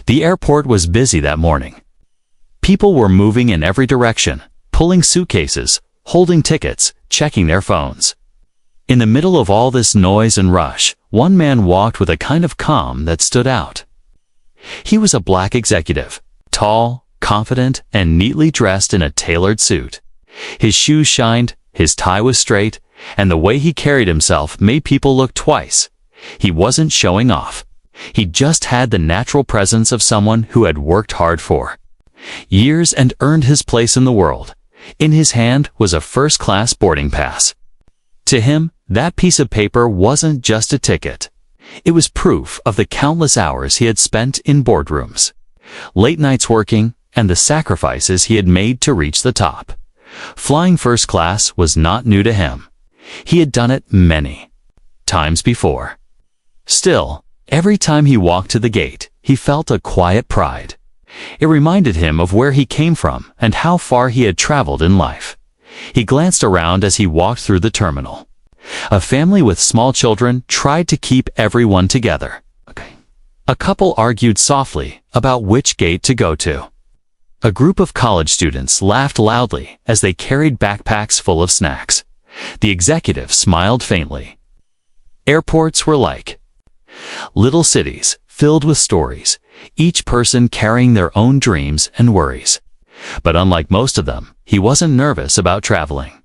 The airport was busy that morning. People were moving in every direction, pulling suitcases, holding tickets, checking their phones. In the middle of all this noise and rush, one man walked with a kind of calm that stood out. He was a black executive, tall, confident, and neatly dressed in a tailored suit. His shoes shined, his tie was straight, and the way he carried himself made people look twice. He wasn't showing off. He just had the natural presence of someone who had worked hard for years and earned his place in the world. In his hand was a first-class boarding pass. To him, that piece of paper wasn't just a ticket. It was proof of the countless hours he had spent in boardrooms, late nights working, and the sacrifices he had made to reach the top. Flying first class was not new to him. He had done it many times before. Still, every time he walked to the gate, he felt a quiet pride. It reminded him of where he came from and how far he had traveled in life. He glanced around as he walked through the terminal. A family with small children tried to keep everyone together. A couple argued softly about which gate to go to. A group of college students laughed loudly as they carried backpacks full of snacks. The executive smiled faintly. Airports were like little cities filled with stories, each person carrying their own dreams and worries. But unlike most of them, he wasn't nervous about traveling.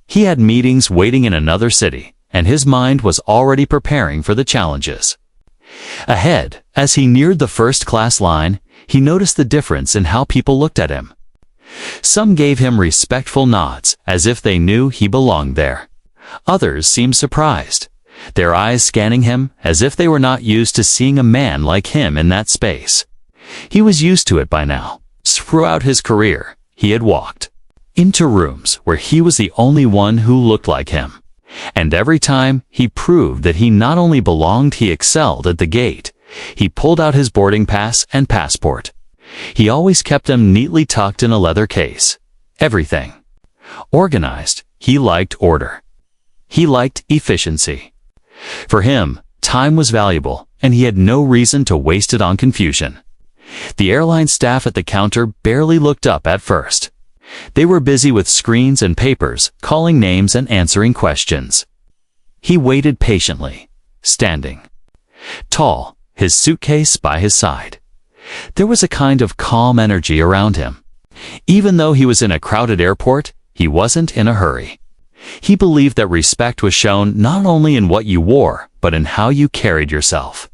He had meetings waiting in another city, and his mind was already preparing for the challenges ahead. As he neared the first-class line, he noticed the difference in how people looked at him. Some gave him respectful nods, as if they knew he belonged there. Others seemed surprised, their eyes scanning him as if they were not used to seeing a man like him in that space. He was used to it by now. Throughout his career, he had walked into rooms where he was the only one who looked like him. And every time, he proved that he not only belonged, he excelled at the gate. He pulled out his boarding pass and passport. He always kept them neatly tucked in a leather case. Everything organized. He liked order. He liked efficiency. For him, time was valuable, and he had no reason to waste it on confusion. The airline staff at the counter barely looked up at first. They were busy with screens and papers, calling names and answering questions. He waited patiently, standing tall, his suitcase by his side. There was a kind of calm energy around him. Even though he was in a crowded airport, he wasn't in a hurry. He believed that respect was shown not only in what you wore, but in how you carried yourself.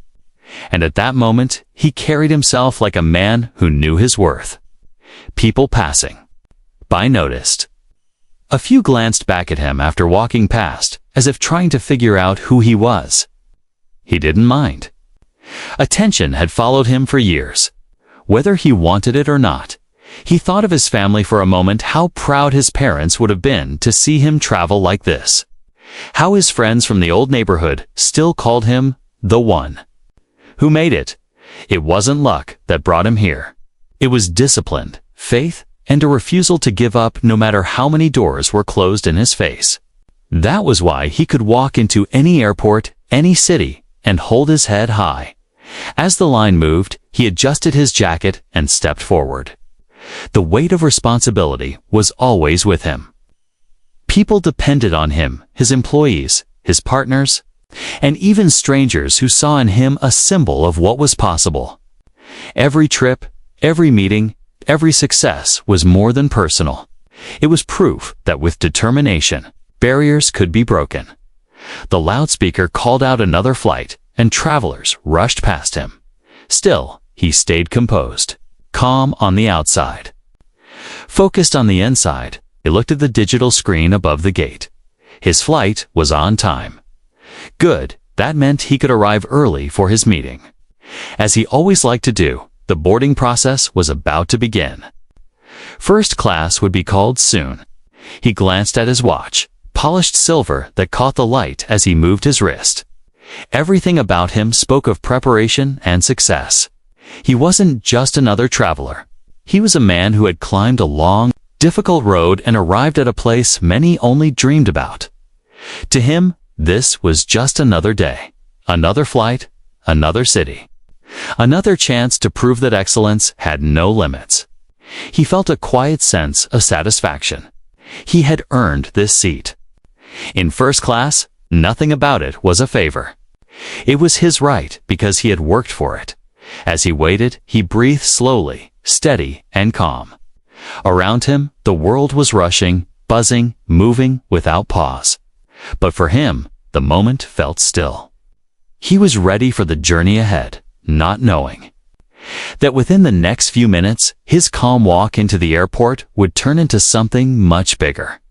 And at that moment, he carried himself like a man who knew his worth. People passing by noticed. A few glanced back at him after walking past, as if trying to figure out who he was. He didn't mind. Attention had followed him for years. Whether he wanted it or not, he thought of his family for a moment, how proud his parents would have been to see him travel like this. How his friends from the old neighborhood still called him the one who made it. It wasn't luck that brought him here. It was discipline, faith, and a refusal to give up no matter how many doors were closed in his face. That was why he could walk into any airport, any city, and hold his head high. As the line moved, he adjusted his jacket and stepped forward. The weight of responsibility was always with him. People depended on him, his employees, his partners, and even strangers who saw in him a symbol of what was possible. Every trip, every meeting, every success was more than personal. It was proof that with determination, barriers could be broken. The loudspeaker called out another flight, and travelers rushed past him. Still, he stayed composed, calm on the outside. Focused on the inside, he looked at the digital screen above the gate. His flight was on time. Good, that meant he could arrive early for his meeting. As he always liked to do, the boarding process was about to begin. First class would be called soon. He glanced at his watch, polished silver that caught the light as he moved his wrist. Everything about him spoke of preparation and success. He wasn't just another traveler. He was a man who had climbed a long, difficult road and arrived at a place many only dreamed about. To him, this was just another day, another flight, another city. Another chance to prove that excellence had no limits. He felt a quiet sense of satisfaction. He had earned this seat. In first class, nothing about it was a favor. It was his right because he had worked for it. As he waited, he breathed slowly, steady and calm. Around him, the world was rushing, buzzing, moving without pause. But for him, the moment felt still. He was ready for the journey ahead, not knowing that within the next few minutes, his calm walk into the airport would turn into something much bigger.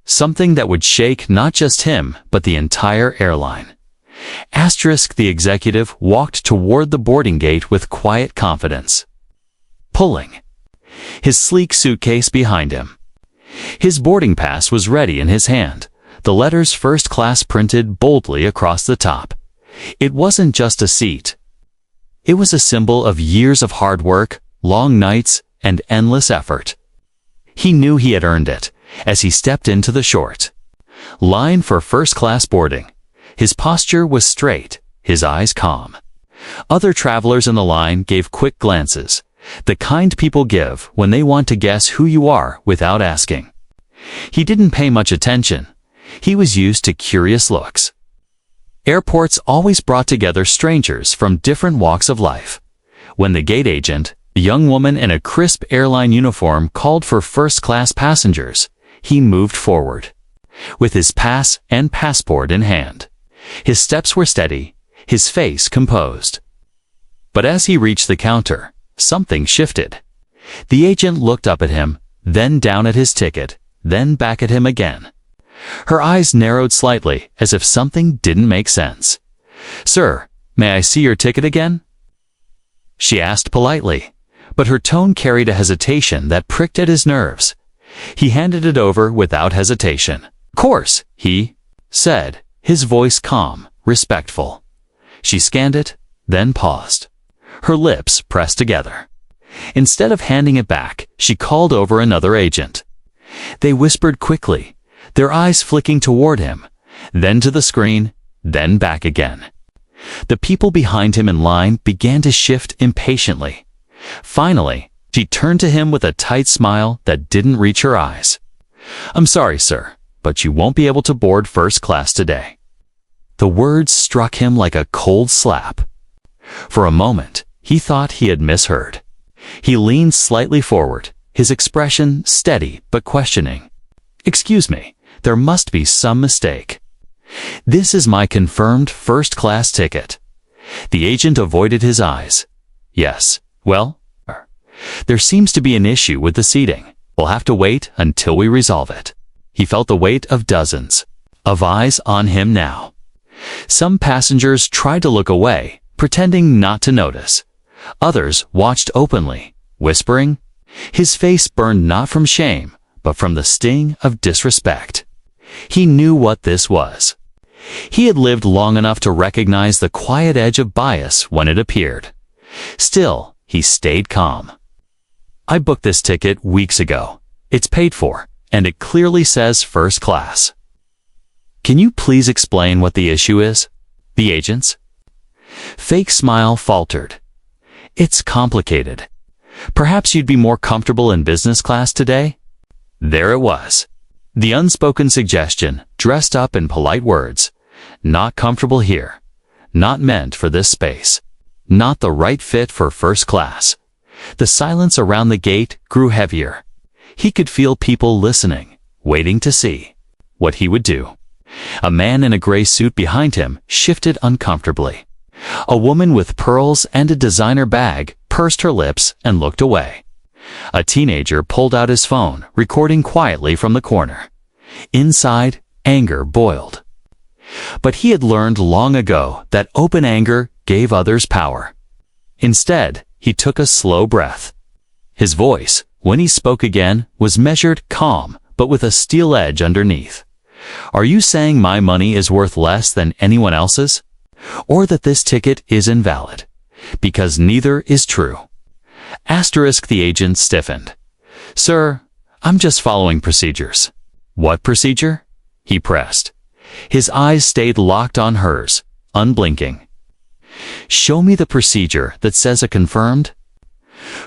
Something that would shake not just him, but the entire airline. The executive walked toward the boarding gate with quiet confidence, pulling his sleek suitcase behind him. His boarding pass was ready in his hand, the letters first class printed boldly across the top. It wasn't just a seat. It was a symbol of years of hard work, long nights, and endless effort. He knew he had earned it as he stepped into the short line for first-class boarding. His posture was straight, his eyes calm. Other travelers in the line gave quick glances, the kind people give when they want to guess who you are without asking. He didn't pay much attention. He was used to curious looks. Airports always brought together strangers from different walks of life. When the gate agent, a young woman in a crisp airline uniform, called for first-class passengers, he moved forward. With his pass and passport in hand, his steps were steady, his face composed. But as he reached the counter, something shifted. The agent looked up at him, then down at his ticket, then back at him again. Her eyes narrowed slightly, as if something didn't make sense. "Sir, may I see your ticket again?" she asked politely, but her tone carried a hesitation that pricked at his nerves. He handed it over without hesitation. "Of course," he said, his voice calm, respectful. She scanned it, then paused. Her lips pressed together. Instead of handing it back, she called over another agent. They whispered quickly, their eyes flicking toward him, then to the screen, then back again. The people behind him in line began to shift impatiently. Finally, she turned to him with a tight smile that didn't reach her eyes. "I'm sorry, sir, but you won't be able to board first class today." The words struck him like a cold slap. For a moment, he thought he had misheard. He leaned slightly forward, his expression steady but questioning. "Excuse me, there must be some mistake. This is my confirmed first-class ticket." The agent avoided his eyes. "Yes, well, there seems to be an issue with the seating. We'll have to wait until we resolve it." He felt the weight of dozens of eyes on him now. Some passengers tried to look away, pretending not to notice. Others watched openly, whispering. His face burned not from shame, but from the sting of disrespect. He knew what this was. He had lived long enough to recognize the quiet edge of bias when it appeared. Still, he stayed calm. "I booked this ticket weeks ago. It's paid for, and it clearly says first class. Can you please explain what the issue is?" The agent's fake smile faltered. "It's complicated. Perhaps you'd be more comfortable in business class today?" There it was. The unspoken suggestion, dressed up in polite words. Not comfortable here. Not meant for this space. Not the right fit for first class. The silence around the gate grew heavier. He could feel people listening, waiting to see what he would do. A man in a gray suit behind him shifted uncomfortably. A woman with pearls and a designer bag pursed her lips and looked away. A teenager pulled out his phone, recording quietly from the corner. Inside, anger boiled. But he had learned long ago that open anger gave others power. Instead, he took a slow breath. His voice, when he spoke again, was measured, calm, but with a steel edge underneath. "Are you saying my money is worth less than anyone else's? Or that this ticket is invalid? Because neither is true." The agent stiffened. "Sir, I'm just following procedures." "What procedure?" he pressed. His eyes stayed locked on hers, unblinking. Show me the procedure that says a confirmed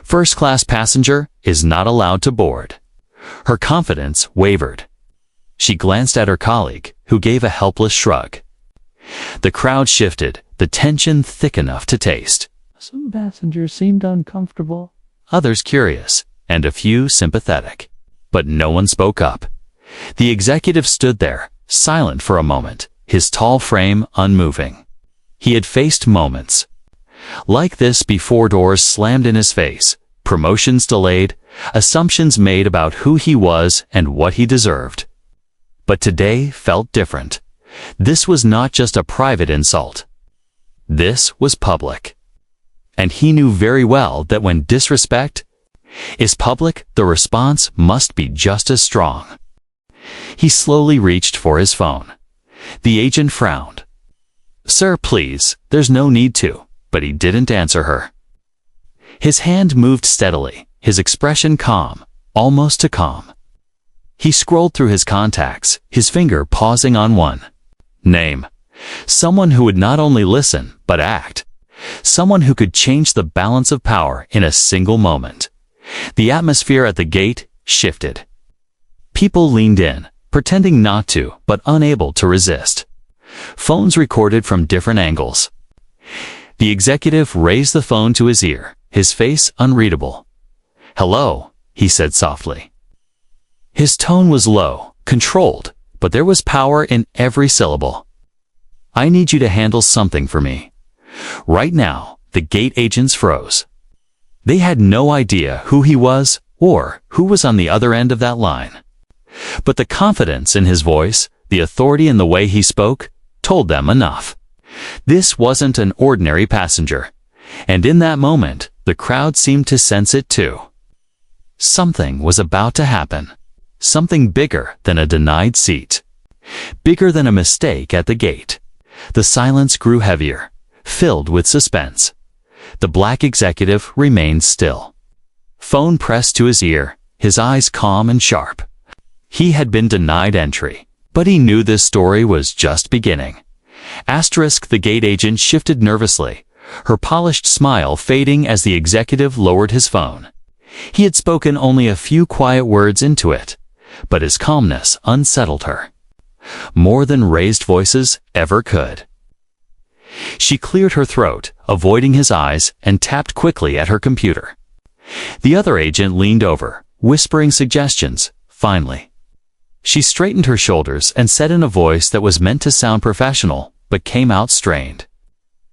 first-class passenger is not allowed to board. Her confidence wavered. She glanced at her colleague, who gave a helpless shrug. The crowd shifted, the tension thick enough to taste. Some passengers seemed uncomfortable, Others curious, and a few sympathetic. But no one spoke up. The executive stood there, silent for a moment, his tall frame unmoving. He had faced moments like this before. Doors slammed in his face, promotions delayed, assumptions made about who he was and what he deserved. But today felt different. This was not just a private insult. This was public. And he knew very well that when disrespect is public, the response must be just as strong. He slowly reached for his phone. The agent frowned. "Sir, please, there's no need to," but he didn't answer her. His hand moved steadily, his expression calm, almost too calm. He scrolled through his contacts, his finger pausing on one name. Someone who would not only listen, but act. Someone who could change the balance of power in a single moment. The atmosphere at the gate shifted. People leaned in, pretending not to, but unable to resist. Phones recorded from different angles. The executive raised the phone to his ear, his face unreadable. "Hello," he said softly. His tone was low, controlled, but there was power in every syllable. "I need you to handle something for me." Right now, the gate agents froze. They had no idea who he was or who was on the other end of that line. But the confidence in his voice, the authority in the way he spoke, told them enough. This wasn't an ordinary passenger. And in that moment, the crowd seemed to sense it too. Something was about to happen. Something bigger than a denied seat. Bigger than a mistake at the gate. The silence grew heavier, filled with suspense. The black executive remained still. Phone pressed to his ear, his eyes calm and sharp. He had been denied entry, but he knew this story was just beginning. The gate agent shifted nervously, her polished smile fading as the executive lowered his phone. He had spoken only a few quiet words into it, but his calmness unsettled her. More than raised voices ever could. She cleared her throat, avoiding his eyes, and tapped quickly at her computer. The other agent leaned over, whispering suggestions, finally. She straightened her shoulders and said in a voice that was meant to sound professional, but came out strained.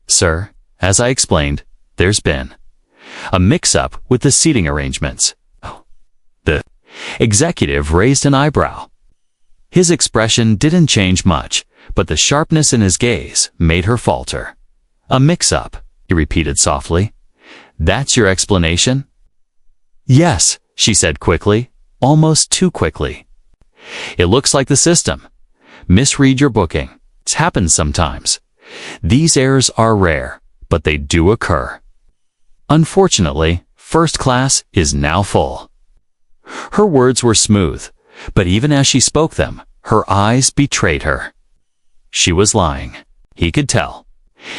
"Sir, as I explained, there's been a mix-up with the seating arrangements." The executive raised an eyebrow. His expression didn't change much, but the sharpness in his gaze made her falter. "A mix-up," he repeated softly. "That's your explanation?" "Yes," she said quickly, almost too quickly. "It looks like the system. Misread your booking. It happens sometimes. These errors are rare, but they do occur. Unfortunately, first class is now full." Her words were smooth, but even as she spoke them, her eyes betrayed her. She was lying. He could tell.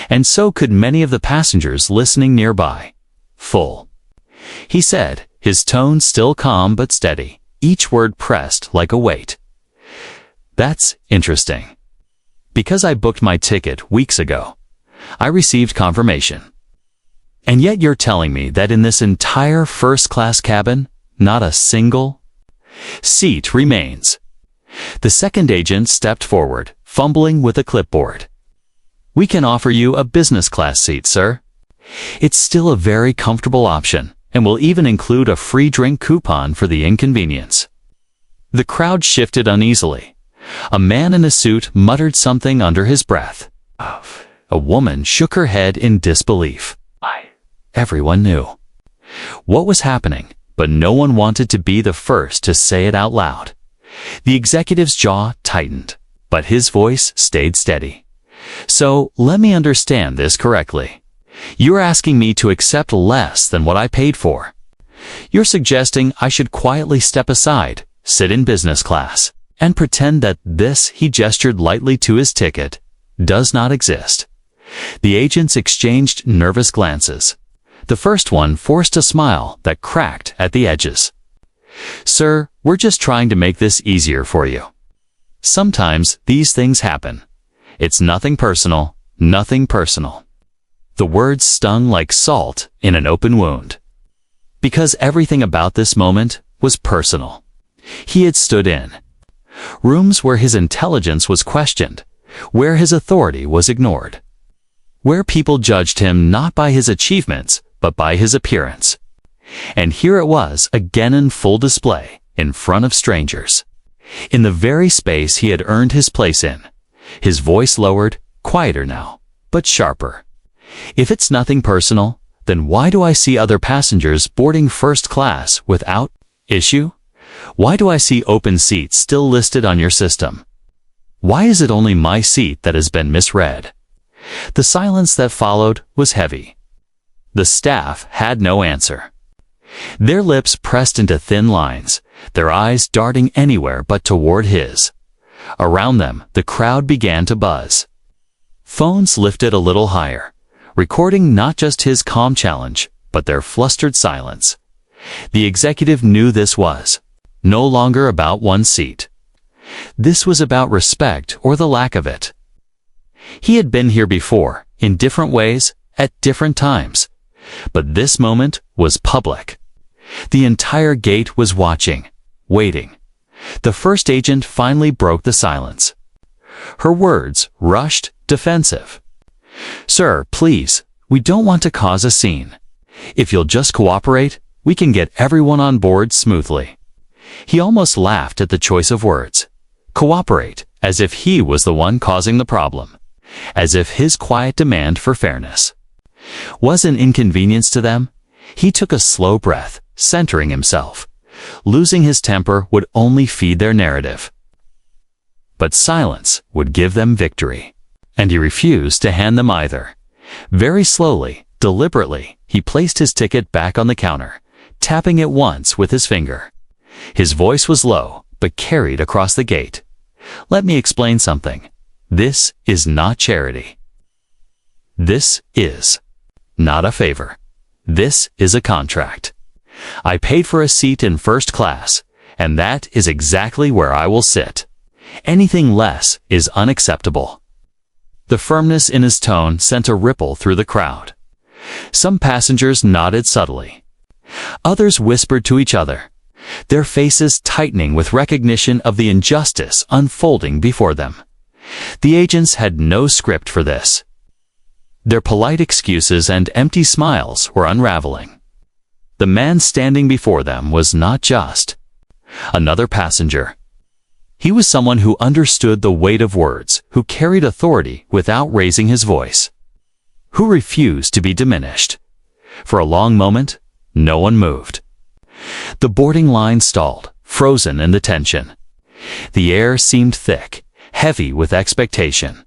And so could many of the passengers listening nearby. "Full," he said, his tone still calm but steady, each word pressed like a weight. "That's interesting. Because I booked my ticket weeks ago, I received confirmation. And yet you're telling me that in this entire first-class cabin, not a single seat remains." The second agent stepped forward, fumbling with a clipboard. "We can offer you a business-class seat, sir. It's still a very comfortable option, and will even include a free drink coupon for the inconvenience." The crowd shifted uneasily. A man in a suit muttered something under his breath. A woman shook her head in disbelief. Everyone knew what was happening, but no one wanted to be the first to say it out loud. The executive's jaw tightened, but his voice stayed steady. "So, let me understand this correctly. You're asking me to accept less than what I paid for. You're suggesting I should quietly step aside, sit in business class, and pretend that this," he gestured lightly to his ticket, "does not exist. The agents exchanged nervous glances. The first one forced a smile that cracked at the edges. "Sir, we're just trying to make this easier for you. Sometimes these things happen. It's nothing personal, nothing personal." The words stung like salt in an open wound. Because everything about this moment was personal. He had stood in rooms where his intelligence was questioned, where his authority was ignored, where people judged him not by his achievements, but by his appearance. And here it was, again in full display, in front of strangers. In the very space he had earned his place in. His voice lowered, quieter now, but sharper. "If it's nothing personal, then why do I see other passengers boarding first class without issue? Why do I see open seats still listed on your system? Why is it only my seat that has been misread?" The silence that followed was heavy. The staff had no answer. Their lips pressed into thin lines, their eyes darting anywhere but toward his. Around them, the crowd began to buzz. Phones lifted a little higher, recording not just his calm challenge, but their flustered silence. The executive knew this was no longer about one seat. This was about respect or the lack of it. He had been here before, in different ways, at different times. But this moment was public. The entire gate was watching, waiting. The first agent finally broke the silence. Her words rushed, defensive. "Sir, please, we don't want to cause a scene. If you'll just cooperate, we can get everyone on board smoothly." He almost laughed at the choice of words. Cooperate, as if he was the one causing the problem. As if his quiet demand for fairness was an inconvenience to them. He took a slow breath, centering himself. Losing his temper would only feed their narrative. But silence would give them victory. And he refused to hand them either. Very slowly, deliberately, he placed his ticket back on the counter, tapping it once with his finger. His voice was low, but carried across the gate. "Let me explain something. This is not charity. This is not a favor. This is a contract. I paid for a seat in first class, and that is exactly where I will sit. Anything less is unacceptable." The firmness in his tone sent a ripple through the crowd. Some passengers nodded subtly. Others whispered to each other, their faces tightening with recognition of the injustice unfolding before them. The agents had no script for this. Their polite excuses and empty smiles were unraveling. The man standing before them was not just another passenger. He was someone who understood the weight of words, who carried authority without raising his voice, who refused to be diminished. For a long moment, no one moved. The boarding line stalled, frozen in the tension. The air seemed thick, heavy with expectation.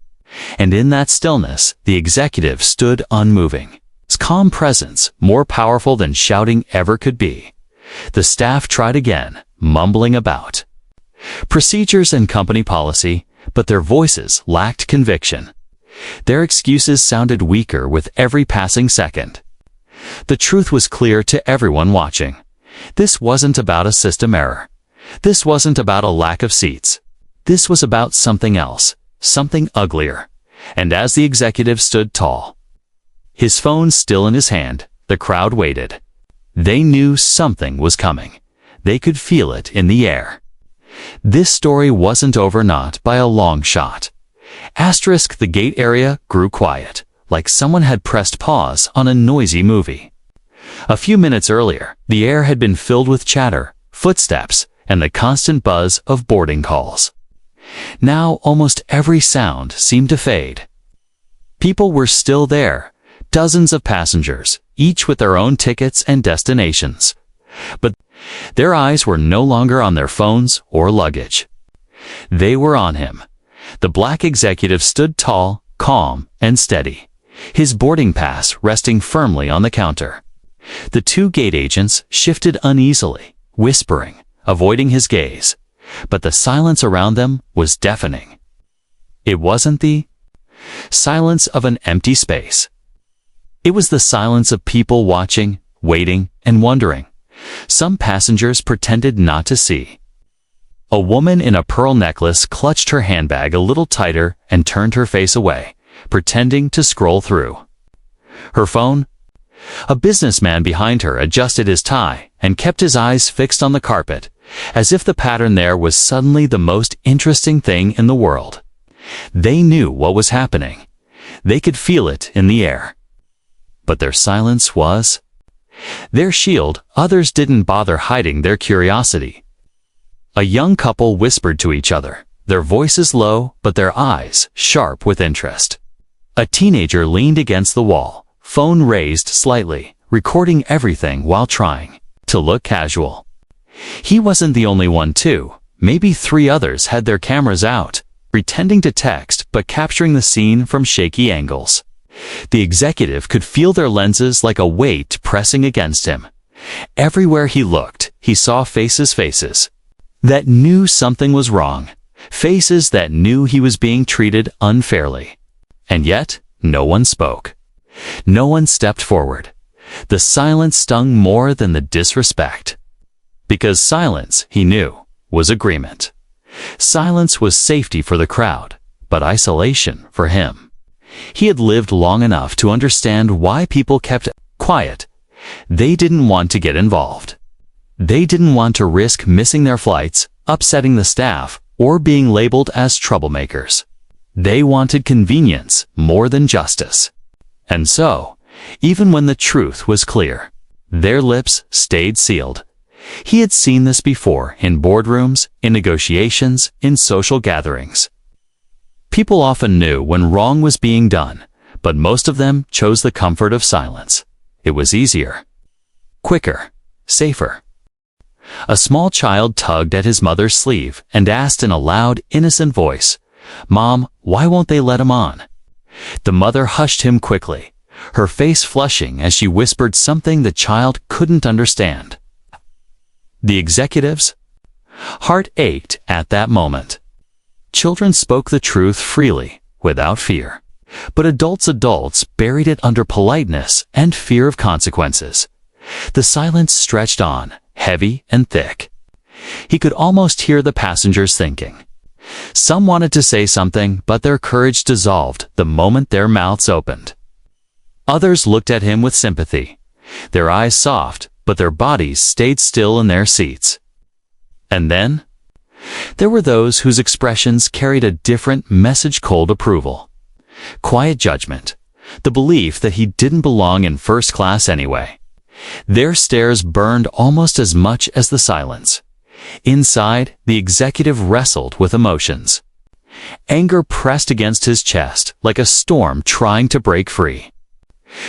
And in that stillness, the executive stood unmoving, his calm presence more powerful than shouting ever could be. The staff tried again, mumbling about procedures and company policy, but their voices lacked conviction. Their excuses sounded weaker with every passing second. The truth was clear to everyone watching. This wasn't about a system error. This wasn't about a lack of seats. This was about something else, something uglier. And as the executive stood tall, his phone still in his hand, the crowd waited. They knew something was coming. They could feel it in the air. This story wasn't over, not by a long shot. The gate area grew quiet, like someone had pressed pause on a noisy movie. A few minutes earlier, the air had been filled with chatter, footsteps, and the constant buzz of boarding calls. Now almost every sound seemed to fade. People were still there, dozens of passengers, each with their own tickets and destinations. But their eyes were no longer on their phones or luggage. They were on him. The black executive stood tall, calm, and steady, his boarding pass resting firmly on the counter. The two gate agents shifted uneasily, whispering, avoiding his gaze. But the silence around them was deafening. It wasn't the Silence of an empty space. It was the silence of people watching, waiting, and wondering. Some passengers pretended not to see. A woman in a pearl necklace clutched her handbag a little tighter and turned her face away, pretending to scroll through her phone. A businessman behind her adjusted his tie and kept his eyes fixed on the carpet, as if the pattern there was suddenly the most interesting thing in the world. They knew what was happening. They could feel it in the air. But their silence was their shield. Others didn't bother hiding their curiosity. A young couple whispered to each other, their voices low but their eyes sharp with interest. A teenager leaned against the wall, phone raised slightly, recording everything while trying to look casual. He wasn't the only one too. Maybe 3 others had their cameras out, pretending to text but capturing the scene from shaky angles. The executive could feel their lenses like a weight pressing against him. Everywhere he looked, he saw faces that knew something was wrong, faces that knew he was being treated unfairly. And yet, no one spoke. No one stepped forward. The silence stung more than the disrespect. Because silence, he knew, was agreement. Silence was safety for the crowd, but isolation for him. He had lived long enough to understand why people kept quiet. They didn't want to get involved. They didn't want to risk missing their flights, upsetting the staff, or being labeled as troublemakers. They wanted convenience more than justice. And so, even when the truth was clear, their lips stayed sealed. He had seen this before in boardrooms, in negotiations, in social gatherings. People often knew when wrong was being done, but most of them chose the comfort of silence. It was easier, quicker, safer. A small child tugged at his mother's sleeve and asked in a loud, innocent voice, "Mom, why won't they let him on?" The mother hushed him quickly, her face flushing as she whispered something the child couldn't understand. The executive's heart ached at that moment. Children spoke the truth freely, without fear. But adults buried it under politeness and fear of consequences. The silence stretched on, heavy and thick. He could almost hear the passengers thinking. Some wanted to say something, but their courage dissolved the moment their mouths opened. Others looked at him with sympathy, their eyes soft, but their bodies stayed still in their seats. And then, there were those whose expressions carried a different message: cold approval, quiet judgment, the belief that he didn't belong in first class anyway. Their stares burned almost as much as the silence. Inside, the executive wrestled with emotions. Anger pressed against his chest like a storm trying to break free.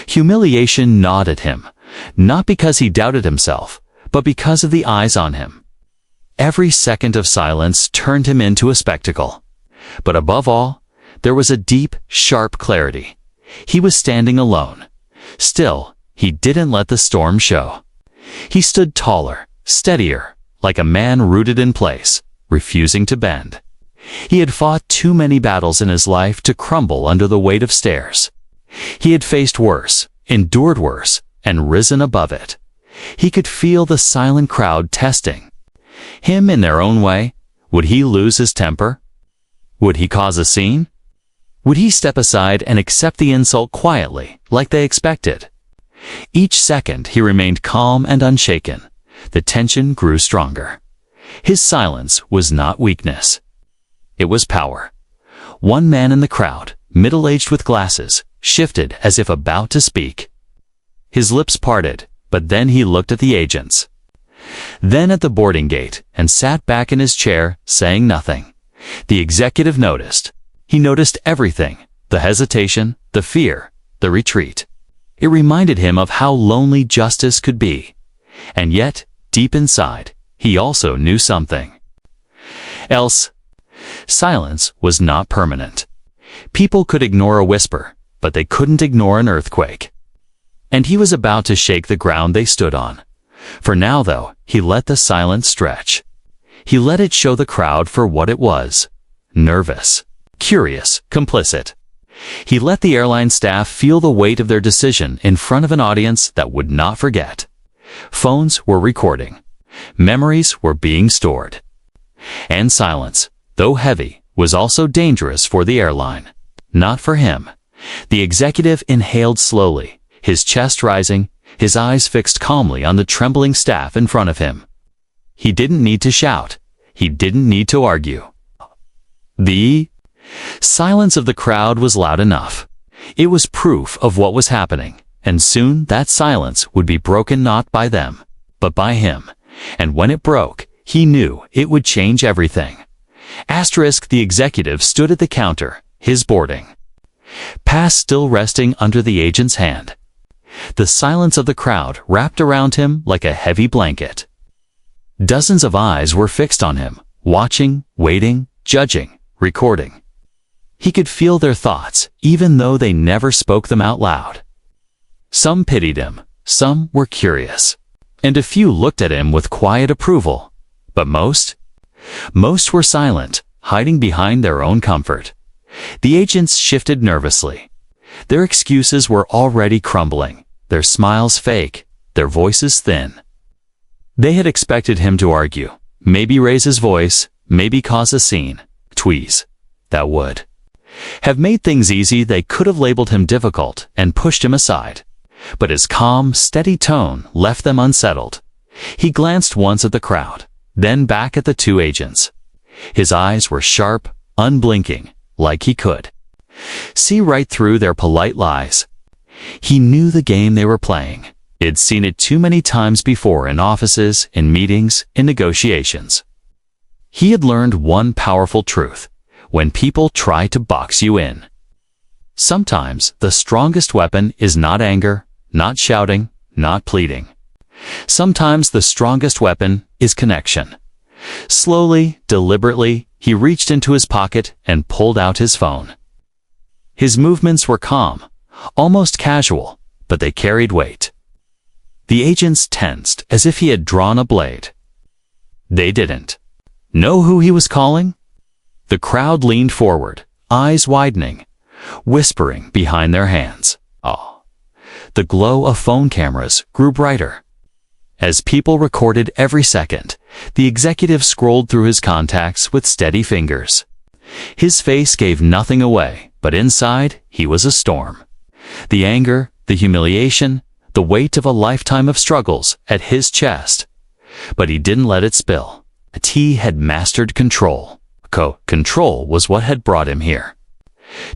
Humiliation gnawed at him, not because he doubted himself, but because of the eyes on him. Every second of silence turned him into a spectacle. But above all, there was a deep, sharp clarity. He was standing alone. Still, he didn't let the storm show. He stood taller, steadier, like a man rooted in place, refusing to bend. He had fought too many battles in his life to crumble under the weight of stares. He had faced worse, endured worse, and risen above it. He could feel the silent crowd testing him in their own way. Would he lose his temper? Would he cause a scene? Would he step aside and accept the insult quietly, like they expected? Each second he remained calm and unshaken. The tension grew stronger. His silence was not weakness. It was power. One man in the crowd, middle-aged with glasses, shifted as if about to speak. His lips parted, but then he looked at the agents. Then at the boarding gate, and sat back in his chair, saying nothing. The executive noticed. He noticed everything: the hesitation, the fear, the retreat. It reminded him of how lonely justice could be. And yet, deep inside, he also knew something else. Silence was not permanent. People could ignore a whisper, but they couldn't ignore an earthquake. And he was about to shake the ground they stood on. For now, though, he let the silence stretch. He let it show the crowd for what it was: nervous, curious, complicit. He let the airline staff feel the weight of their decision in front of an audience that would not forget. Phones were recording. Memories were being stored. And silence, though heavy, was also dangerous for the airline. Not for him. The executive inhaled slowly, his chest rising, his eyes fixed calmly on the trembling staff in front of him. He didn't need to shout. He didn't need to argue. The silence of the crowd was loud enough. It was proof of what was happening, and soon that silence would be broken not by them, but by him. And when it broke, he knew it would change everything. The executive stood at the counter, his boarding pass still resting under the agent's hand. The silence of the crowd wrapped around him like a heavy blanket. Dozens of eyes were fixed on him, watching, waiting, judging, recording. He could feel their thoughts, even though they never spoke them out loud. Some pitied him, some were curious, and a few looked at him with quiet approval. But most were silent, hiding behind their own comfort. The agents shifted nervously. Their excuses were already crumbling, their smiles fake, their voices thin. They had expected him to argue, maybe raise his voice, maybe cause a scene, tweeze. That would have made things easy. They could have labeled him difficult and pushed him aside. But his calm, steady tone left them unsettled. He glanced once at the crowd, then back at the two agents. His eyes were sharp, unblinking, like he could see right through their polite lies. He knew the game they were playing. He'd seen it too many times before in offices, in meetings, in negotiations. He had learned one powerful truth: when people try to box you in, sometimes the strongest weapon is not anger, not shouting, not pleading. Sometimes the strongest weapon is connection. Slowly, deliberately, he reached into his pocket and pulled out his phone. His movements were calm, almost casual, but they carried weight. The agents tensed as if he had drawn a blade. They didn't know who he was calling. The crowd leaned forward, eyes widening, whispering behind their hands. Oh. The glow of phone cameras grew brighter. As people recorded every second, the executive scrolled through his contacts with steady fingers. His face gave nothing away, but inside he was a storm. The anger, the humiliation, the weight of a lifetime of struggles at his chest. But he didn't let it spill. He had mastered control. Control was what had brought him here.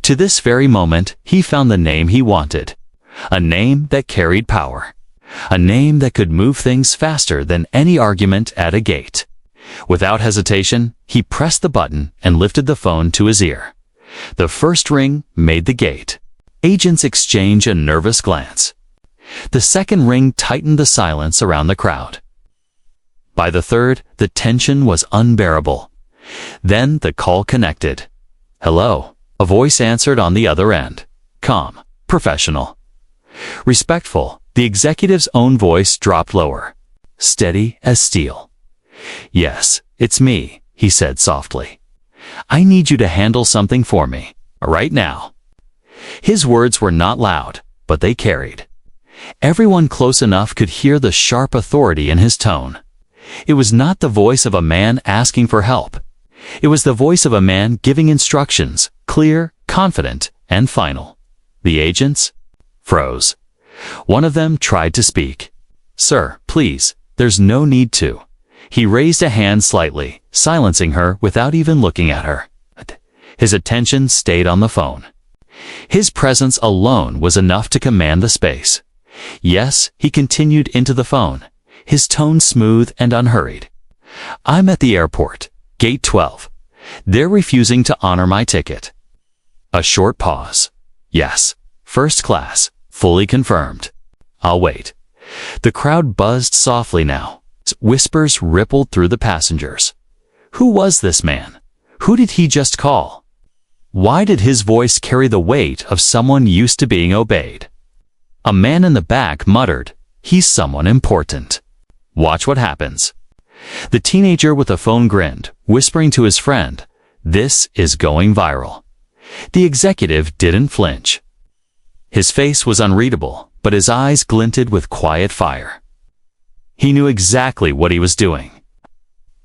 To this very moment, he found the name he wanted. A name that carried power. A name that could move things faster than any argument at a gate. Without hesitation, he pressed the button and lifted the phone to his ear. The first ring made the gate. Agents exchanged a nervous glance. The second ring tightened the silence around the crowd. By the third, the tension was unbearable. Then the call connected. Hello, a voice answered on the other end. Calm, professional, respectful. The executive's own voice dropped lower, steady as steel. Yes, it's me, he said softly. I need you to handle something for me, right now. His words were not loud, but they carried. Everyone close enough could hear the sharp authority in his tone. It was not the voice of a man asking for help. It was the voice of a man giving instructions, clear, confident, and final. The agents froze. One of them tried to speak. Sir, please, there's no need to. He raised a hand slightly, silencing her without even looking at her. His attention stayed on the phone. His presence alone was enough to command the space. Yes, he continued into the phone, his tone smooth and unhurried. I'm at the airport, gate 12. They're refusing to honor my ticket. A short pause. Yes, first class, fully confirmed. I'll wait. The crowd buzzed softly now. Whispers rippled through the passengers. Who was this man? Who did he just call? Why did his voice carry the weight of someone used to being obeyed? A man in the back muttered, he's someone important. Watch what happens. The teenager with the phone grinned, whispering to his friend, this is going viral. The executive didn't flinch. His face was unreadable, but his eyes glinted with quiet fire. He knew exactly what he was doing.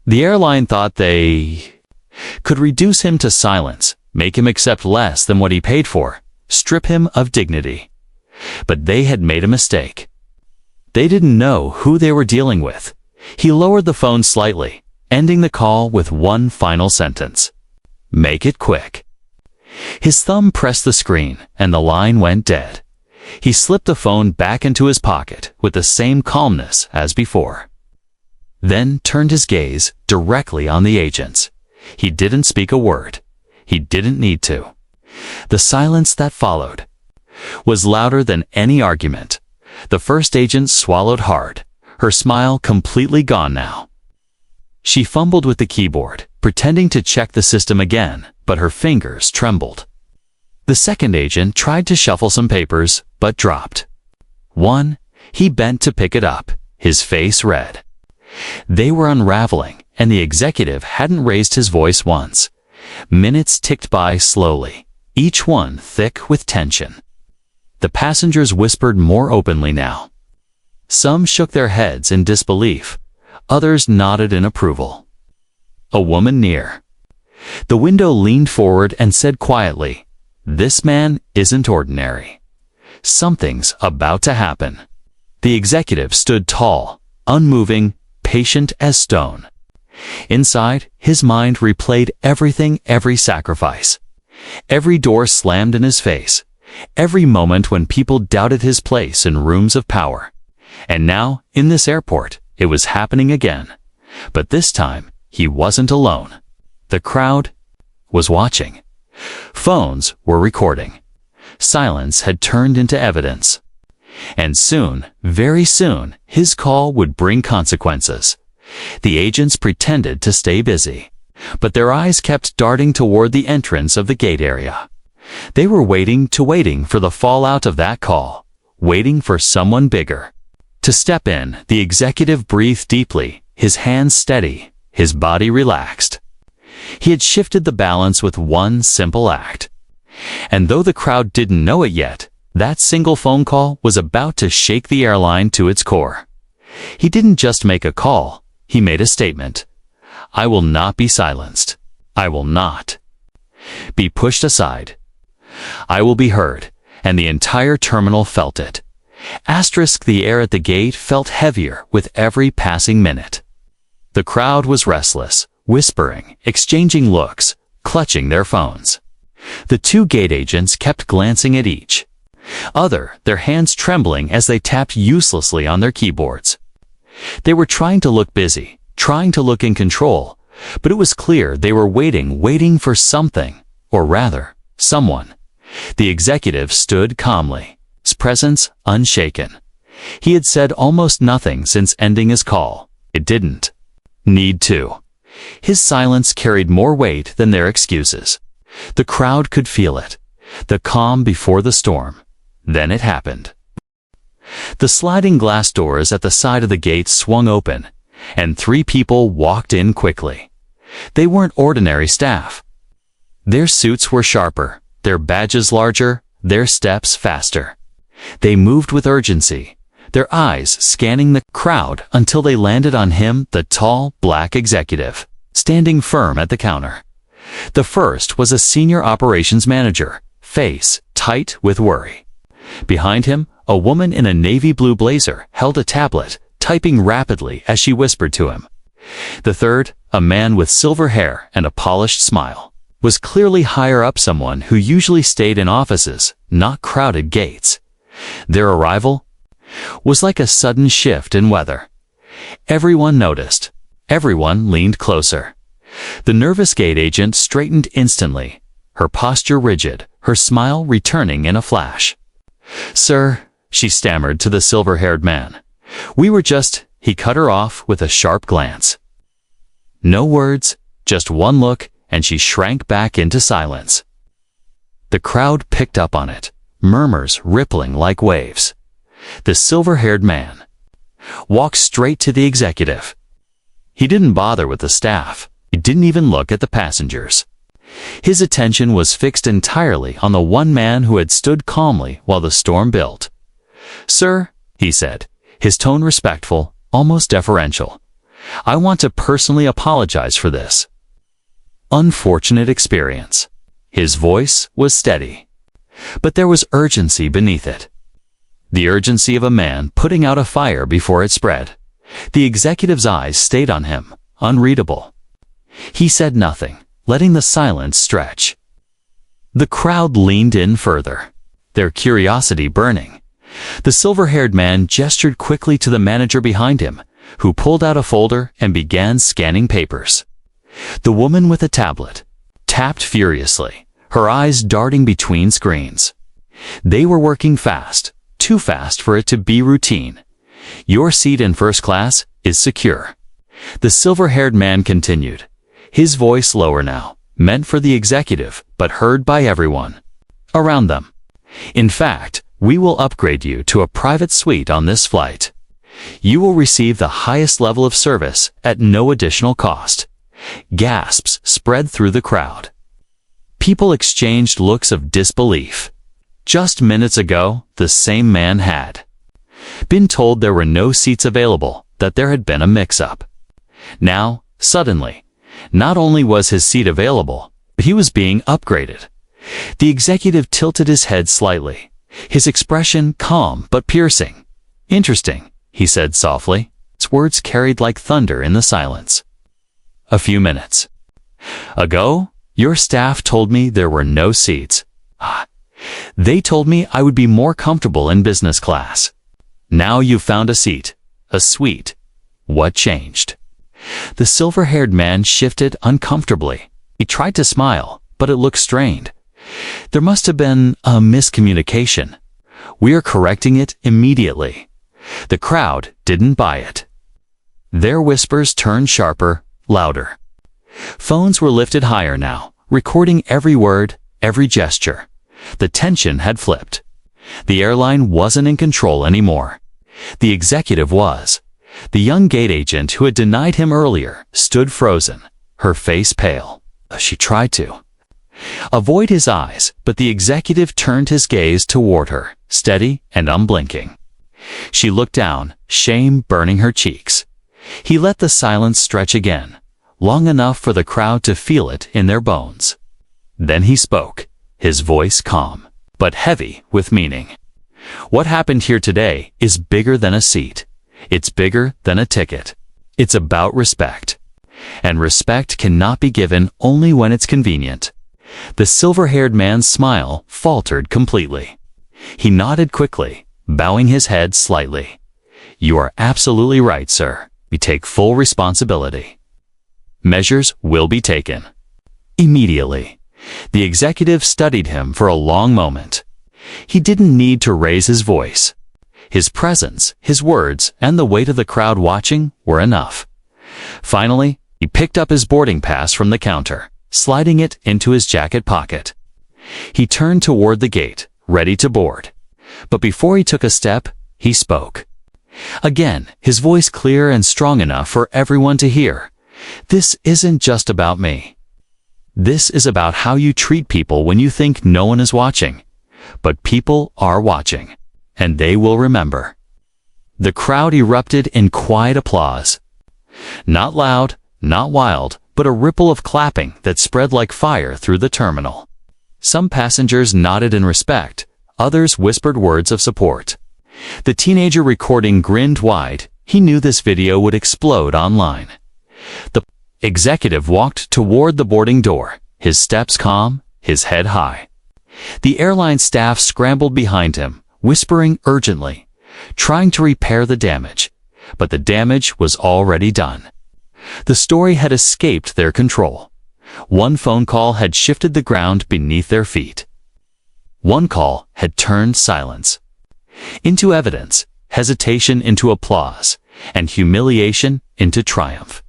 The airline thought they could reduce him to silence, make him accept less than what he paid for, strip him of dignity. But they had made a mistake. They didn't know who they were dealing with. He lowered the phone slightly, ending the call with one final sentence. "Make it quick." His thumb pressed the screen, and the line went dead. He slipped the phone back into his pocket with the same calmness as before. Then turned his gaze directly on the agents. He didn't speak a word. He didn't need to. The silence that followed was louder than any argument. The first agent swallowed hard, her smile completely gone now. She fumbled with the keyboard, pretending to check the system again, but her fingers trembled. The second agent tried to shuffle some papers, but dropped one. He bent to pick it up, his face red. They were unraveling, and the executive hadn't raised his voice once. Minutes ticked by slowly, each one thick with tension. The passengers whispered more openly now. Some shook their heads in disbelief. Others nodded in approval. A woman near the window leaned forward and said quietly, "This man isn't ordinary. Something's about to happen." The executive stood tall, unmoving, patient as stone. Inside, his mind replayed everything, every sacrifice. Every door slammed in his face. Every moment when people doubted his place in rooms of power. And now, in this airport, it was happening again. But this time, he wasn't alone. The crowd was watching. Phones were recording. Silence had turned into evidence. And soon, very soon, his call would bring consequences. The agents pretended to stay busy, but their eyes kept darting toward the entrance of the gate area. They were waiting for the fallout of that call, waiting for someone bigger to step in. The executive breathed deeply, his hands steady, his body relaxed. He had shifted the balance with one simple act. And though the crowd didn't know it yet, that single phone call was about to shake the airline to its core. He didn't just make a call, he made a statement. "I will not be silenced. I will not be pushed aside. I will be heard," and the entire terminal felt it. The air at the gate felt heavier with every passing minute. The crowd was restless, whispering, exchanging looks, clutching their phones. The two gate agents kept glancing at each other, their hands trembling as they tapped uselessly on their keyboards. They were trying to look busy, trying to look in control, but it was clear they were waiting for something, or rather, someone. The executive stood calmly, his presence unshaken. He had said almost nothing since ending his call. It didn't need to. His silence carried more weight than their excuses. The crowd could feel it. The calm before the storm. Then it happened. The sliding glass doors at the side of the gate swung open, and 3 people walked in quickly. They weren't ordinary staff. Their suits were sharper, their badges larger, their steps faster. They moved with urgency, their eyes scanning the crowd until they landed on him, the tall, black executive, standing firm at the counter. The first was a senior operations manager, face tight with worry. Behind him, a woman in a navy blue blazer held a tablet, typing rapidly as she whispered to him. The third, a man with silver hair and a polished smile, was clearly higher up, someone who usually stayed in offices, not crowded gates. Their arrival was like a sudden shift in weather. Everyone noticed. Everyone leaned closer. The nervous gate agent straightened instantly, her posture rigid, her smile returning in a flash. "Sir," she stammered to the silver-haired man. "We were just—" He cut her off with a sharp glance. No words, just one look, and she shrank back into silence. The crowd picked up on it, murmurs rippling like waves. The silver-haired man walked straight to the executive. He didn't bother with the staff. He didn't even look at the passengers. His attention was fixed entirely on the one man who had stood calmly while the storm built. "Sir," he said, his tone respectful, almost deferential, "I want to personally apologize for this unfortunate experience." His voice was steady, but there was urgency beneath it. The urgency of a man putting out a fire before it spread. The executive's eyes stayed on him, unreadable. He said nothing, letting the silence stretch. The crowd leaned in further, their curiosity burning. The silver-haired man gestured quickly to the manager behind him, who pulled out a folder and began scanning papers. The woman with a tablet tapped furiously, her eyes darting between screens. They were working fast, too fast for it to be routine. "Your seat in first class is secure." The silver-haired man continued, his voice lower now, meant for the executive, but heard by everyone around them. "In fact, we will upgrade you to a private suite on this flight. You will receive the highest level of service at no additional cost." Gasps spread through the crowd. People exchanged looks of disbelief. Just minutes ago, the same man had been told there were no seats available, that there had been a mix-up. Now, suddenly, not only was his seat available, but he was being upgraded. The executive tilted his head slightly, his expression calm but piercing. "Interesting," he said softly. His words carried like thunder in the silence. "A few minutes ago, your staff told me there were no seats. They told me I would be more comfortable in business class. Now you've found a seat, a suite. What changed?" The silver-haired man shifted uncomfortably. He tried to smile, but it looked strained. "There must have been a miscommunication. We are correcting it immediately." The crowd didn't buy it. Their whispers turned sharper, louder. Phones were lifted higher now, recording every word, every gesture. The tension had flipped. The airline wasn't in control anymore. The executive was. The young gate agent who had denied him earlier stood frozen, her face pale. She tried to avoid his eyes, but the executive turned his gaze toward her, steady and unblinking. She looked down, shame burning her cheeks. He let the silence stretch again, long enough for the crowd to feel it in their bones. Then he spoke, his voice calm, but heavy with meaning. "What happened here today is bigger than a seat. It's bigger than a ticket. It's about respect. And respect cannot be given only when it's convenient." The silver-haired man's smile faltered completely. He nodded quickly, bowing his head slightly. "You are absolutely right, sir. We take full responsibility. Measures will be taken." Immediately. The executive studied him for a long moment. He didn't need to raise his voice. His presence, his words, and the weight of the crowd watching were enough. Finally, he picked up his boarding pass from the counter, sliding it into his jacket pocket. He turned toward the gate, ready to board. But before he took a step, he spoke. Again, his voice clear and strong enough for everyone to hear. "This isn't just about me. This is about how you treat people when you think no one is watching. But people are watching, and they will remember." The crowd erupted in quiet applause. Not loud, not wild, but a ripple of clapping that spread like fire through the terminal. Some passengers nodded in respect, others whispered words of support. The teenager recording grinned wide. He knew this video would explode online. The executive walked toward the boarding door, his steps calm, his head high. The airline staff scrambled behind him, whispering urgently, trying to repair the damage. But the damage was already done. The story had escaped their control. One phone call had shifted the ground beneath their feet. One call had turned silence into evidence, hesitation into applause, and humiliation into triumph.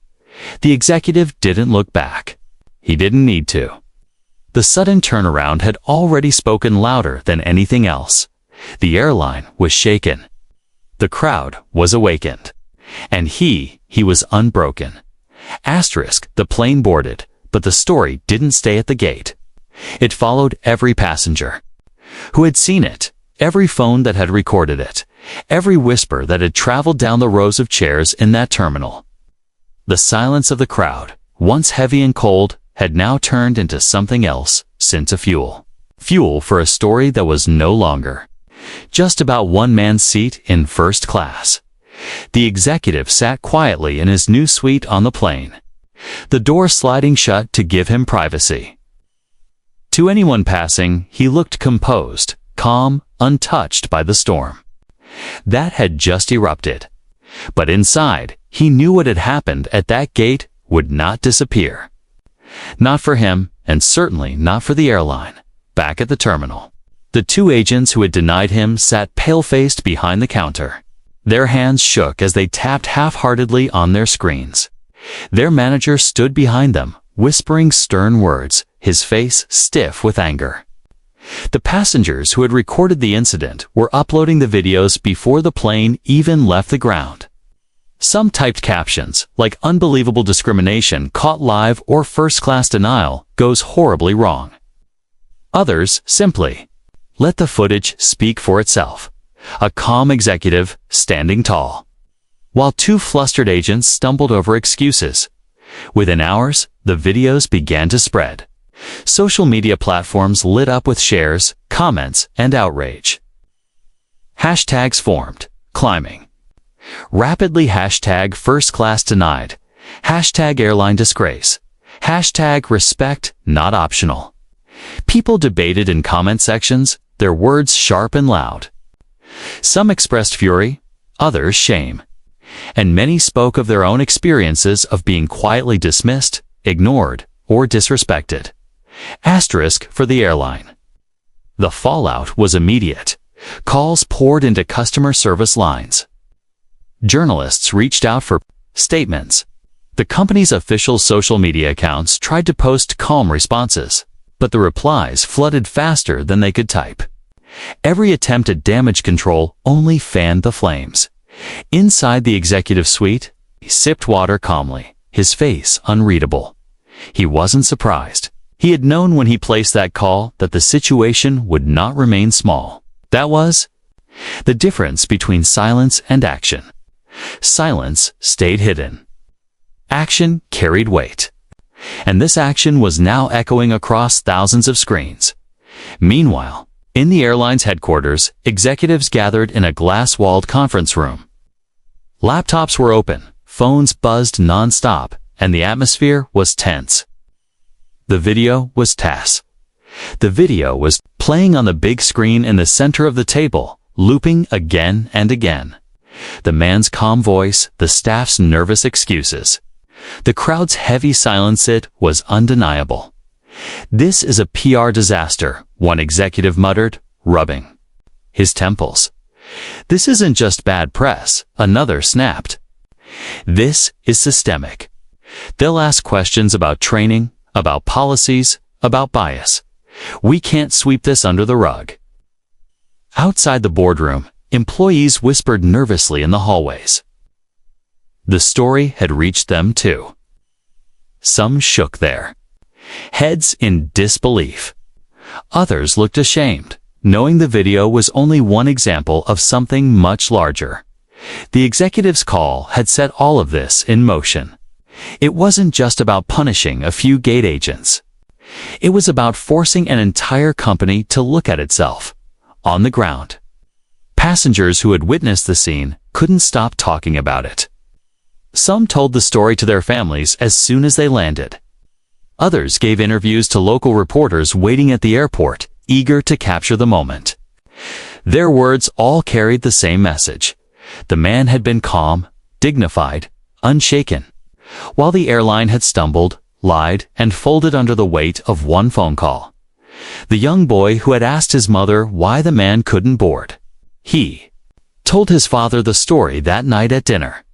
The executive didn't look back. He didn't need to. The sudden turnaround had already spoken louder than anything else. The airline was shaken. The crowd was awakened. And he was unbroken. Asterisk, the plane boarded, But the story didn't stay at the gate. It followed every passenger who had seen it, every phone that had recorded it, every whisper that had traveled down the rows of chairs in that terminal. The silence of the crowd, once heavy and cold, had now turned into something else, into fuel. Fuel for a story that was no longer just about one man's seat in first class. The executive sat quietly in his new suite on the plane, the door sliding shut to give him privacy. To anyone passing, he looked composed, calm, untouched by the storm that had just erupted. But inside, he knew what had happened at that gate would not disappear. Not for him, and certainly not for the airline. Back at the terminal, the two agents who had denied him sat pale-faced behind the counter. Their hands shook as they tapped half-heartedly on their screens. Their manager stood behind them, whispering stern words, his face stiff with anger. The passengers who had recorded the incident were uploading the videos before the plane even left the ground. Some typed captions, like "unbelievable discrimination caught live" or "first-class denial goes horribly wrong." Others, simply, "let the footage speak for itself." A calm executive, standing tall, while two flustered agents stumbled over excuses. Within hours, the videos began to spread. Social media platforms lit up with shares, comments, and outrage. Hashtags formed, climbing rapidly. Hashtag first class denied. Hashtag airline disgrace. Hashtag respect not optional. People debated in comment sections, their words sharp and loud. Some expressed fury, others shame. And many spoke of their own experiences of being quietly dismissed, ignored, or disrespected. Asterisk for the airline. The fallout was immediate. Calls poured into customer service lines. Journalists reached out for statements. The company's official social media accounts tried to post calm responses, but the replies flooded faster than they could type. Every attempt at damage control only fanned the flames. Inside the executive suite, he sipped water calmly, his face unreadable. He wasn't surprised. He had known when he placed that call that the situation would not remain small. That was the difference between silence and action. Silence stayed hidden. Action carried weight. And this action was now echoing across thousands of screens. Meanwhile, in the airline's headquarters, executives gathered in a glass-walled conference room. Laptops were open, phones buzzed non-stop, and the atmosphere was tense. The video was TAS. The video was playing on the big screen in the center of the table, looping again and again. The man's calm voice, the staff's nervous excuses. The crowd's heavy silence. It was undeniable. "This is a PR disaster," one executive muttered, rubbing his temples. "This isn't just bad press," another snapped. "This is systemic. They'll ask questions about training, about policies, about bias. We can't sweep this under the rug." Outside the boardroom, employees whispered nervously in the hallways. The story had reached them too. Some shook their heads in disbelief. Others looked ashamed, knowing the video was only one example of something much larger. The executive's call had set all of this in motion. It wasn't just about punishing a few gate agents. It was about forcing an entire company to look at itself, on the ground. Passengers who had witnessed the scene couldn't stop talking about it. Some told the story to their families as soon as they landed. Others gave interviews to local reporters waiting at the airport, eager to capture the moment. Their words all carried the same message. The man had been calm, dignified, unshaken, while the airline had stumbled, lied, and folded under the weight of one phone call. The young boy who had asked his mother why the man couldn't board. He told his father the story that night at dinner.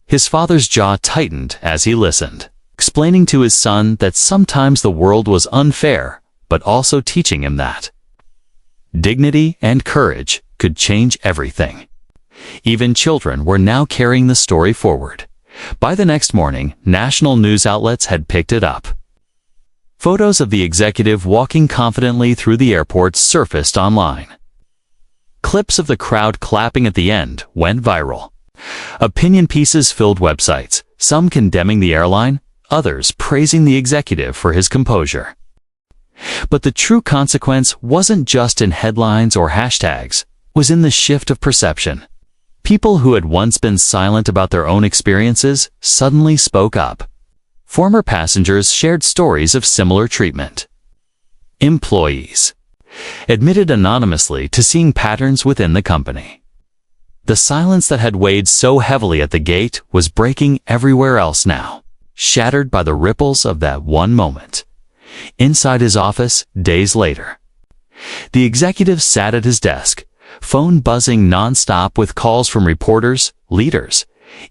His father's jaw tightened as he listened, explaining to his son that sometimes the world was unfair, but also teaching him that dignity and courage could change everything. Even children were now carrying the story forward. By the next morning, national news outlets had picked it up. Photos of the executive walking confidently through the airport surfaced online. Clips of the crowd clapping at the end went viral. Opinion pieces filled websites, some condemning the airline, others praising the executive for his composure. But the true consequence wasn't just in headlines or hashtags, it was in the shift of perception. People who had once been silent about their own experiences suddenly spoke up. Former passengers shared stories of similar treatment. Employees admitted anonymously to seeing patterns within the company. The silence that had weighed so heavily at the gate was breaking everywhere else now, shattered by the ripples of that one moment. Inside his office, days later, the executive sat at his desk, phone buzzing non-stop with calls from reporters, leaders,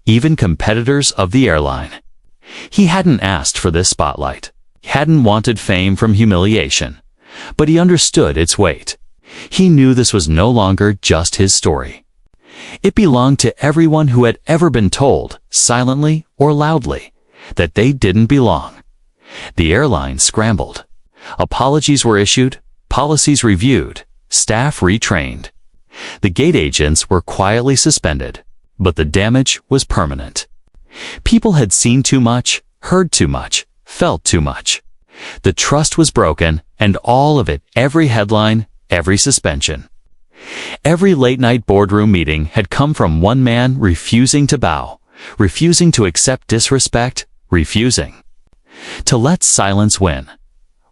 even competitors of the airline. He hadn't asked for this spotlight. He hadn't wanted fame from humiliation. But he understood its weight. He knew this was no longer just his story. It belonged to everyone who had ever been told, silently or loudly, that they didn't belong. The airline scrambled. Apologies were issued, policies reviewed, staff retrained. The gate agents were quietly suspended, but the damage was permanent. People had seen too much, heard too much, felt too much. The trust was broken, and all of it, every headline, every suspension. Every late-night boardroom meeting had come from one man refusing to bow, refusing to accept disrespect, refusing to let silence win.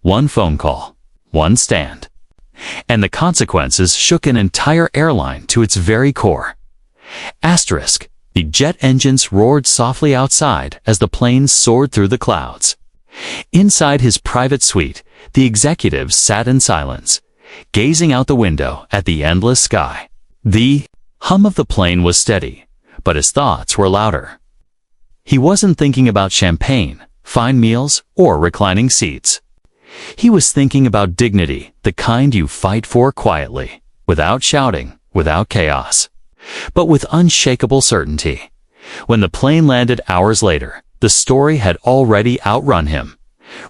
One phone call, one stand. And the consequences shook an entire airline to its very core. Asterisk, the jet engines roared softly outside as the planes soared through the clouds. Inside his private suite, the executive sat in silence, gazing out the window at the endless sky. The hum of the plane was steady, but his thoughts were louder. He wasn't thinking about champagne, fine meals, or reclining seats. He was thinking about dignity, the kind you fight for quietly, without shouting, without chaos, but with unshakable certainty. When the plane landed hours later, the story had already outrun him.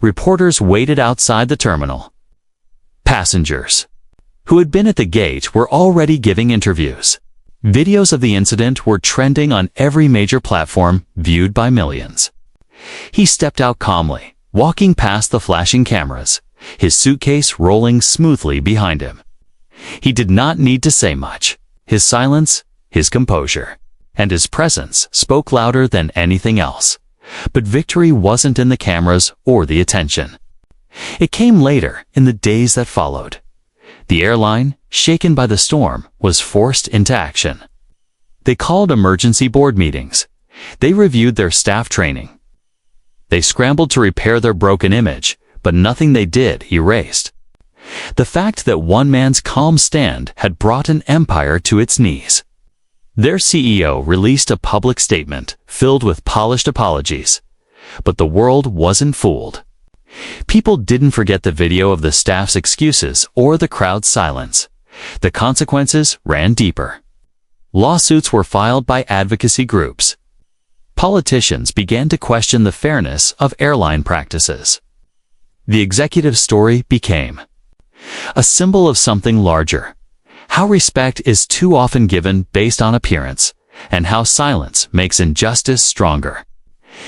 Reporters waited outside the terminal. Passengers who had been at the gate were already giving interviews. Videos of the incident were trending on every major platform, viewed by millions. He stepped out calmly, walking past the flashing cameras, his suitcase rolling smoothly behind him. He did not need to say much. His silence, his composure, and his presence spoke louder than anything else. But victory wasn't in the cameras or the attention. It came later, in the days that followed. The airline, shaken by the storm, was forced into action. They called emergency board meetings. They reviewed their staff training. They scrambled to repair their broken image, but nothing they did erased the fact that one man's calm stand had brought an empire to its knees. Their CEO released a public statement filled with polished apologies. But the world wasn't fooled. People didn't forget the video of the staff's excuses or the crowd's silence. The consequences ran deeper. Lawsuits were filed by advocacy groups. Politicians began to question the fairness of airline practices. The executive story became a symbol of something larger. How respect is too often given based on appearance, and how silence makes injustice stronger.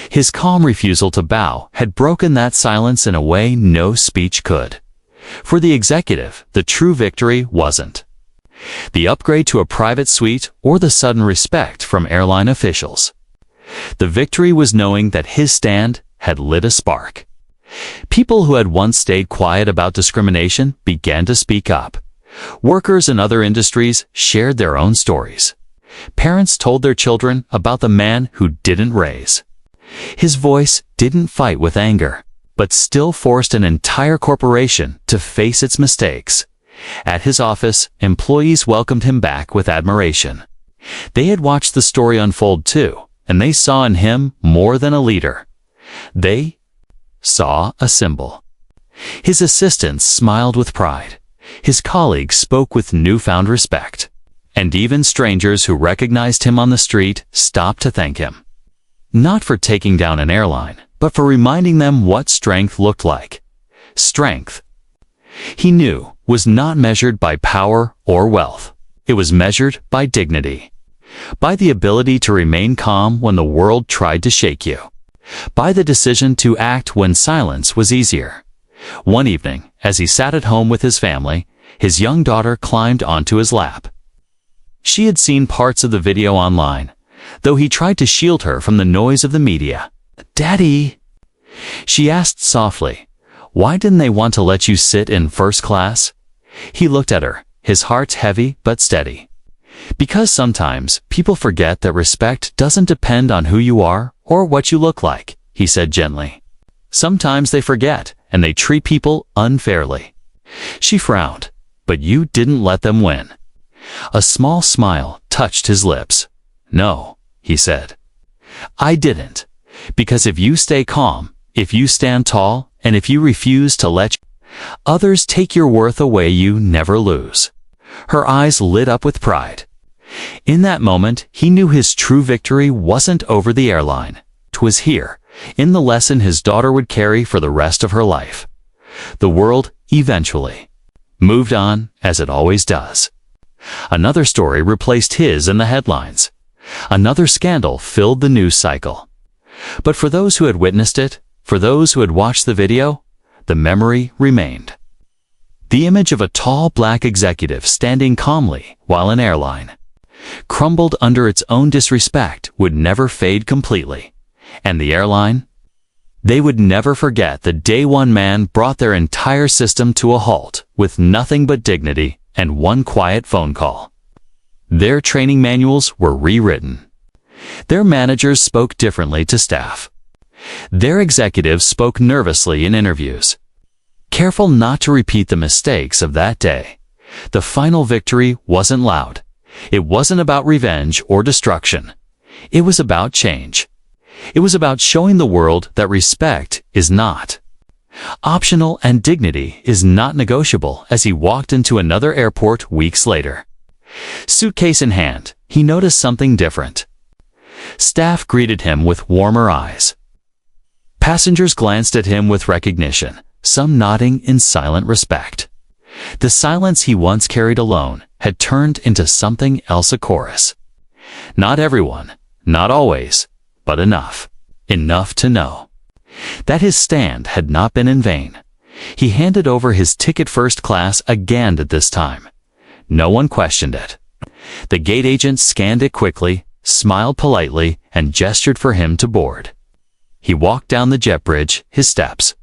His calm refusal to bow had broken that silence in a way no speech could. For the executive, the true victory wasn't the upgrade to a private suite or the sudden respect from airline officials. The victory was knowing that his stand had lit a spark. People who had once stayed quiet about discrimination began to speak up. Workers in other industries shared their own stories. Parents told their children about the man who didn't raise. His voice didn't fight with anger, but still forced an entire corporation to face its mistakes. At his office, employees welcomed him back with admiration. They had watched the story unfold too, and they saw in him more than a leader. They saw a symbol. His assistants smiled with pride. His colleagues spoke with newfound respect. And even strangers who recognized him on the street stopped to thank him. Not for taking down an airline, but for reminding them what strength looked like. strength. He knew was not measured by power or wealth. It was measured by dignity, by the ability to remain calm when the world tried to shake you, by the decision to act when silence was easier. One evening, as he sat at home with his family, his young daughter climbed onto his lap. She had seen parts of the video online, though he tried to shield her from the noise of the media. "Daddy," she asked softly, "why didn't they want to let you sit in first class?" He looked at her, his heart heavy but steady. "Because sometimes people forget that respect doesn't depend on who you are or what you look like," he said gently. "Sometimes they forget and they treat people unfairly." She frowned, "But you didn't let them win." A small smile touched his lips. "No," he said. "I didn't. Because if you stay calm, if you stand tall, and if you refuse to let others take your worth away, you never lose." Her eyes lit up with pride. In that moment, he knew his true victory wasn't over the airline. 'Twas here, in the lesson his daughter would carry for the rest of her life. The world, eventually, moved on, as it always does. Another story replaced his in the headlines. Another scandal filled the news cycle. But for those who had witnessed it, for those who had watched the video, the memory remained. The image of a tall black executive standing calmly while an airline crumbled under its own disrespect would never fade completely. And the airline? They would never forget the day one man brought their entire system to a halt with nothing but dignity and one quiet phone call. Their training manuals were rewritten. Their managers spoke differently to staff. Their executives spoke nervously in interviews, careful not to repeat the mistakes of that day. The final victory wasn't loud. It wasn't about revenge or destruction. It was about change. It was about showing the world that respect is not optional and dignity is not negotiable. As he walked into another airport weeks later, suitcase in hand, he noticed something different. Staff greeted him with warmer eyes. Passengers glanced at him with recognition, some nodding in silent respect. The silence he once carried alone had turned into something else, a chorus. Not everyone, not always, but enough. Enough to know that his stand had not been in vain. He handed over his ticket first class again at this time. No one questioned it. The gate agent scanned it quickly, smiled politely, and gestured for him to board. He walked down the jet bridge, his steps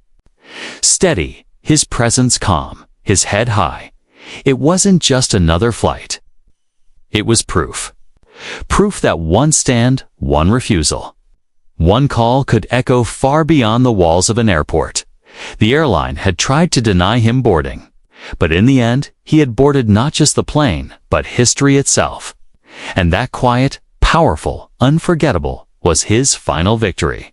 steady, his presence calm, his head high. It wasn't just another flight. It was proof. Proof that one stand, one refusal, one call could echo far beyond the walls of an airport. The airline had tried to deny him boarding, but in the end, he had boarded not just the plane, but history itself. And that quiet, powerful, unforgettable was his final victory.